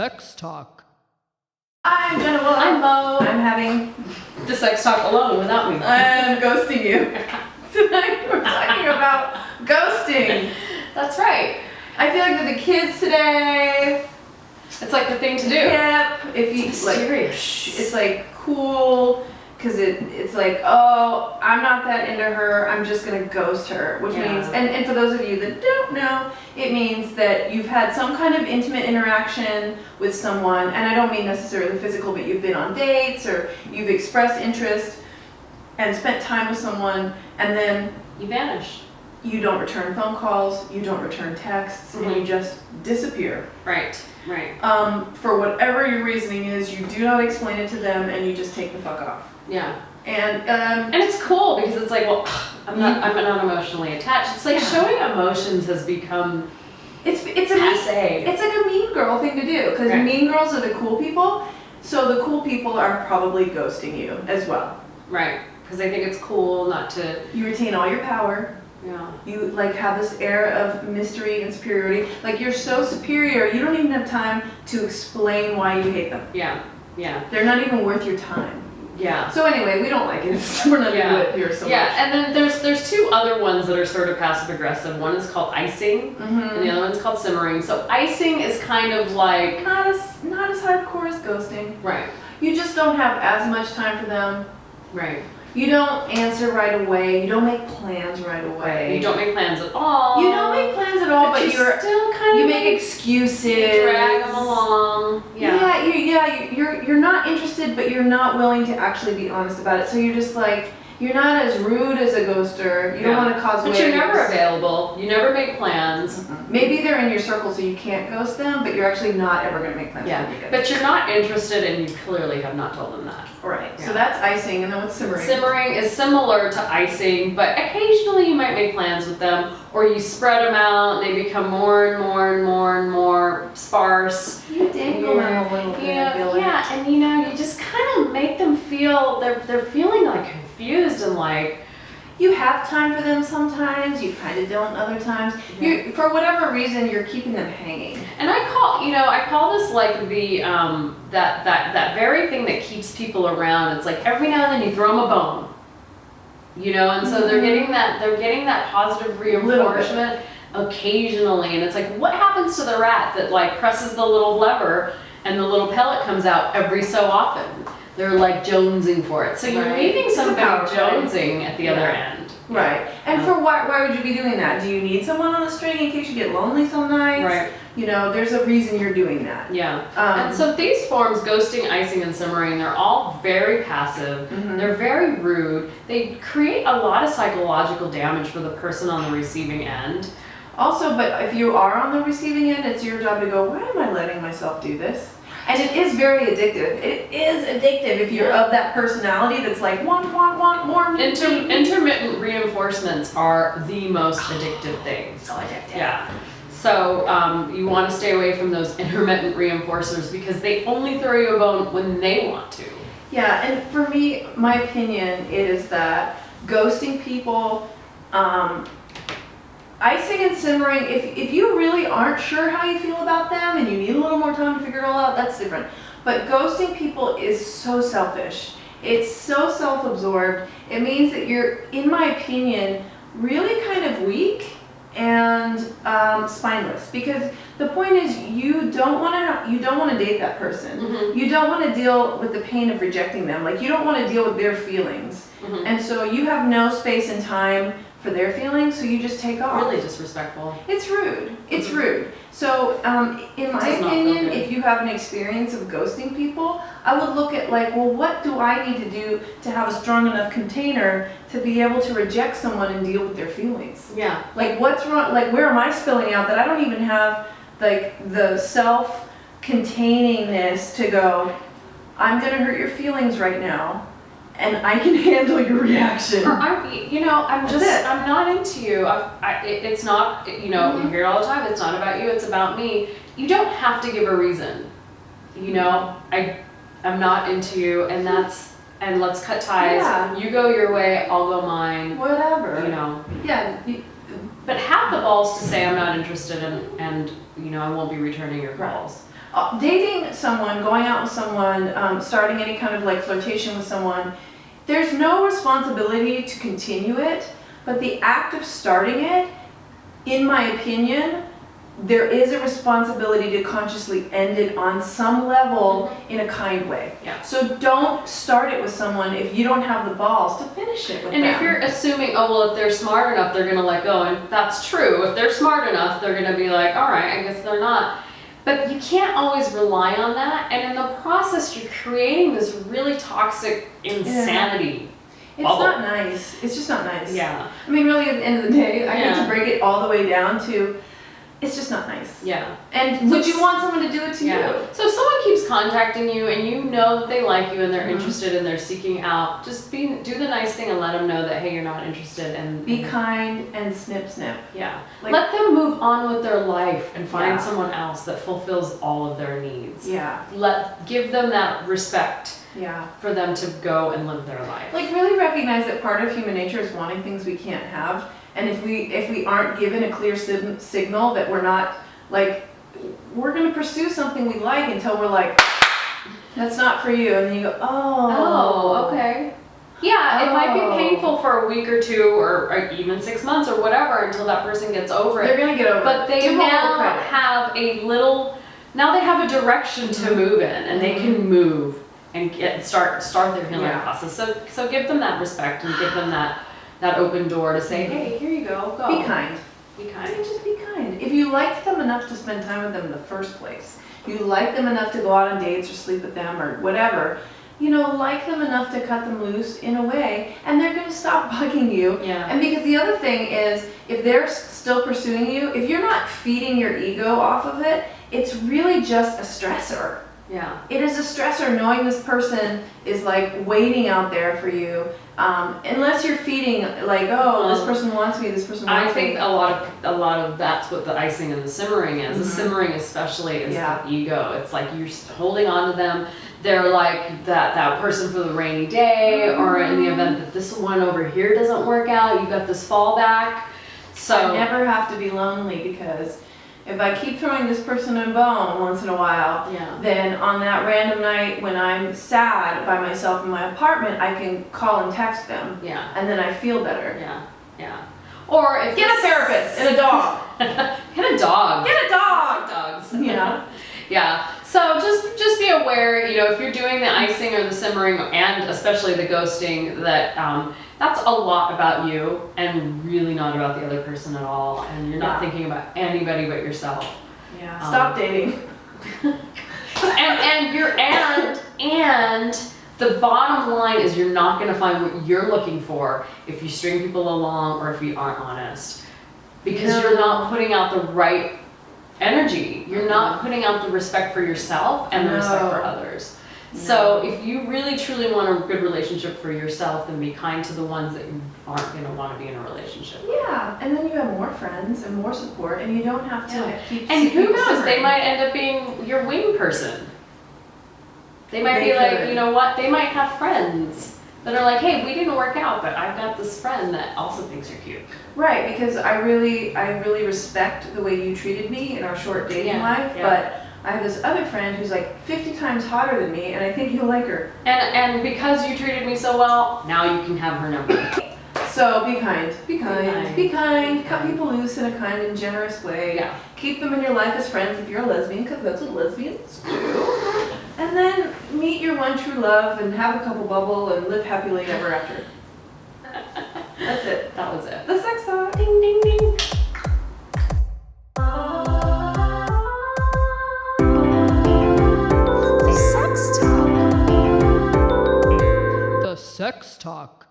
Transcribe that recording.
Sex Talk. I'm Jenoa. I'm Mo. I'm having the sex talk alone without me. I'm ghosting you. Tonight we're talking about ghosting. That's right. I feel like that the kids today, It's like the thing to do. hip. If you It's like, mysterious. it's like cool because it's like, oh, I'm not that into her. I'm just gonna ghost her, which Yeah. means, and for those of you that don't know, it means that you've had some kind of intimate interaction with someone, and I don't mean necessarily physical, but you've been on dates or you've expressed interest and spent time with someone, and then You vanish. you don't return phone calls, you don't return texts, and you just disappear. Right. Right. For whatever your reasoning is, you do not explain it to them, and you just take the fuck off. Yeah. And it's cool because it's like, well, I'm not emotionally attached. It's like showing emotions has become it's a passe. it's like a mean girl thing to do, because Right. mean girls are the cool people, so the cool people are probably ghosting you as well. Right. Because they think it's cool not to. You retain all your power. Yeah. You like have this air of mystery and superiority. Like you're so superior, you don't even have time to explain why you hate them. Yeah. Yeah. They're not even worth your time. Yeah. So anyway, we don't like it. We're not into it here so much. Yeah, and then there's two other ones that are sort of passive aggressive. One is called icing, and the other one's called simmering. So icing is kind of like Not as hardcore as ghosting. right, You just don't have as much time for them. right. You don't answer right away. You don't make plans right away. You don't make plans at all. You don't make plans at all, but you're still kind you of make excuses. you drag them along. Yeah. You're not interested, but you're not willing to actually be honest about it. So you're just like, you're not as rude as a ghoster. You don't want to cause waves. But you're never available. You never make plans. Maybe they're in your circle, so you can't ghost them, but you're actually not ever going to make plans. Yeah. with them. But you're not interested, and you clearly have not told them that. Right. Yeah. So that's icing, and then what's simmering? Simmering is similar to icing, but occasionally you might make plans with them, or you spread them out, and they become more and more and more and more sparse. You dangle them a little bit. I feel like. Yeah, and you just kind of make them feel they're feeling like confused and like You have time for them sometimes. You kind of don't other times. You, for whatever reason, you're keeping them hanging. And I call this like the that very thing that keeps people around. It's like every now and then you throw them a bone, and so they're getting that positive reinforcement occasionally. And it's like, what happens to the rat that like presses the little lever and the little pellet comes out every so often? They're like jonesing for it. So you're leaving somebody jonesing at the other end. Right. And for why would you be doing that? Do you need someone on the string in case you get lonely some nights? Right. There's a reason you're doing that. Yeah. And so these forms, ghosting, icing, and simmering, they're all very passive. They're very rude. They create a lot of psychological damage for the person on the receiving end. Also, but if you are on the receiving end, it's your job to go, why am I letting myself do this? And it is very addictive. It is addictive if you're of that personality that's like, want, more. Intermittent reinforcements are the most addictive things. So addictive. Yeah. So you want to stay away from those intermittent reinforcers because they only throw you a bone when they want to. Yeah, and for me, my opinion is that ghosting people, icing and simmering, if you really aren't sure how you feel about them and you need a little more time to figure it all out, that's different. But ghosting people is so selfish. It's so self-absorbed. It means that you're, in my opinion, really kind of weak and spineless, because the point is you don't want to date that person. You don't want to deal with the pain of rejecting them. Like, you don't want to deal with their feelings. And so you have no space and time for their feelings, so you just take off. Really disrespectful. It's rude. It's rude. So, in my opinion, if you have an experience of ghosting people, I would look at like, well, what do I need to do to have a strong enough container to be able to reject someone and deal with their feelings? Yeah. Like, what's wrong? Like, where am I spilling out that I don't even have like the self-containingness to go, I'm gonna hurt your feelings right now, and I can handle your reaction. Or I'm not into you. It's not, you hear it all the time, it's not about you, it's about me. You don't have to give a reason. I'm not into you, and let's cut ties. Yeah. You go your way, I'll go mine. Whatever. Yeah. But have the balls to say I'm not interested and I won't be returning your calls. Dating someone, going out with someone, starting any kind of like flirtation with someone, there's no responsibility to continue it, but the act of starting it, in my opinion, there is a responsibility to consciously end it on some level in a kind way. Yeah. So don't start it with someone if you don't have the balls to finish it with And them. if you're assuming, oh, well, if they're smart enough, they're going to let go, and that's true. If they're smart enough, they're going to be like, all right, I guess they're not. But you can't always rely on that. And in the process, you're creating this really toxic insanity. It's bubble. not nice. It's just not nice. Yeah. I mean, really, at the end of the day, I hate Yeah. to break it all the way down to, it's just not nice. Yeah. And would you want someone to do it to you? So if someone keeps contacting you and you know that they like you and they're interested and they're seeking out, just do the nice thing and let them know that, hey, you're not interested. And Be kind and snip, snip. Yeah. Like- Let them move on with their life and find Yeah. someone else that fulfills all of their needs. Yeah, Give them that respect yeah. for them to go and live their life. Like really recognize that part of human nature is wanting things we can't have. And if we aren't given a clear signal that we're not, like, we're going to pursue something we like until we're like, that's not for you. And then you go, Oh, okay. Yeah, it might Oh. be painful for a week or two or even 6 months or whatever until that person gets over they're it. going to get over it. But they Give them a little now credit. have now they have a direction to move in, and they can move and start their healing Yeah. process. So give them that respect and give them that open door to say, hey, here you go. Be kind. Be I kind. mean, just be kind. If you liked them enough to spend time with them in the first place, you like them enough to go out on dates or sleep with them or whatever, like them enough to cut them loose in a way, and they're going to stop bugging you. Yeah. And because the other thing is, if they're still pursuing you, if you're not feeding your ego off of it, it's really just a stressor. Yeah. It is a stressor knowing this person is like waiting out there for you, unless you're feeding like, oh, this person wants me, this person wants me. I think a lot of that's what the icing and the simmering is. The simmering especially is the ego. It's like you're holding on to them. They're like that person for the rainy day, or in the event that this one over here doesn't work out, you got this fallback. So I never have to be lonely because if I keep throwing this person a bone once in a while, yeah. then on that random night when I'm sad by myself in my apartment, I can call and text them. Yeah. And then I feel better. Yeah. Yeah. Or if Get a therapist and a dog. Get a dog. Get a dog. Dogs. Yeah. Yeah. So just be aware, if you're doing the icing or the simmering and especially the ghosting, that that's a lot about you and really not about the other person at all, and you're not thinking about anybody but yourself. Yeah. Stop dating. and the bottom line is you're not going to find what you're looking for if you string people along or if you aren't honest, because you're not putting out the right energy. You're not putting out the respect for yourself and the respect for others. So if you really truly want a good relationship for yourself, then be kind to the ones that you aren't going to want to be in a relationship. Yeah, and then you have more friends and more support, and you don't have to keep. And who people knows? simmering. They might end up being your wing person. They might They be like, could. you know what? They might have friends that are like, hey, we didn't work out, but I've got this friend that also thinks you're cute. Right, because I really respect the way you treated me in our short dating life, but I have this other friend who's like 50 times hotter than me, and I think you'll like her. And because you treated me so well, now you can have her number. So be kind, be kind, kind. be kind. Cut people loose in a kind and generous way. Yeah. Keep them in your life as friends if you're a lesbian, because that's what lesbians do. And then meet your one true love and have a couple bubble and live happily ever after. That's it. That was it. The sex talk. Ding, ding, ding. The Sex Talk.